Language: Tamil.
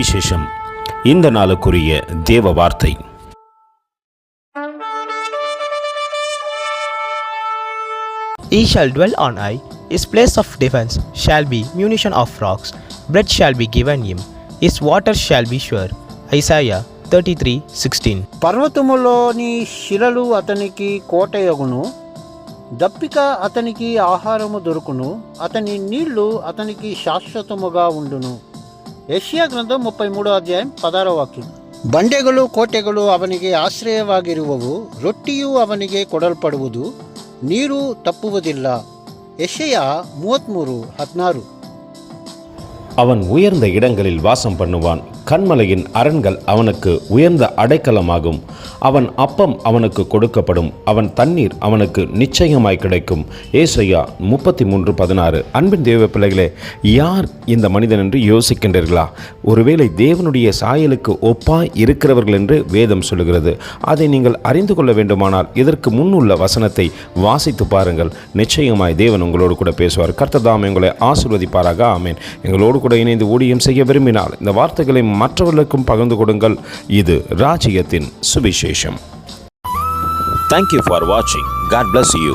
சுவிசேஷம். இந்த நாளுக்குரிய தேவ வார்த்தை. He shall dwell on high, his place of defense shall be munition of rocks, bread shall be given him, his waters shall be sure. Isaiah 33:16. పర్వతములోని శిలలు అతనికి కోటయగును, దప్పిక అతనికి ఆహారము దొరుకును, అతని నీళ్లు అతనికి శాశ్వతముగా ఉండును. ಯೆಶಾಯ ಗ್ರಂಥ 33:16. ಬಂಡೆಗಳು ಕೋಟೆಗಳು ಅವನಿಗೆ ಆಶ್ರಯವಾಗಿರುವವು, ರೊಟ್ಟಿಯು ಅವನಿಗೆ ಕೊಡಲ್ಪಡುವುದು, ನೀರು ತಪ್ಪುವುದಿಲ್ಲ. ಯೆಶಾಯ 33:16. அவன் உயர்ந்த இடங்களில் வாசம் பண்ணுவான், கன்மலையின் அரண்கள் அவனுக்கு உயர்ந்த அடைக்கலமாகும். அவன் அப்பம் அவனுக்கு கொடுக்கப்படும், அவன் தண்ணீர் அவனுக்கு நிச்சயமாய் கிடைக்கும். ஏசாயா 33:16. அன்பின் தேவ பிள்ளைகளே, யார் இந்த மனிதன் என்று யோசிக்கின்றீர்களா? ஒருவேளை தேவனுடைய சாயலுக்கு ஒப்பாய் இருக்கிறவர்கள் என்று வேதம் சொல்லுகிறது. அதை நீங்கள் அறிந்து கொள்ள வேண்டுமானால் இதற்கு முன்னுள்ள வசனத்தை வாசித்து பாருங்கள். நிச்சயமாய் தேவன் உங்களோடு கூட பேசுவார். கர்த்தர் தாமே உங்களை ஆசீர்வதிப்பாராக. ஆமென். எங்களோடு கூட இணைந்து ஊழியம் செய்ய விரும்பினால் இந்த வார்த்தைகளை மற்றவர்களுக்கும் பகிர்ந்து கொடுங்கள். இது ராஜ்யத்தின் சுவிசேஷம். Thank you for watching. God bless you.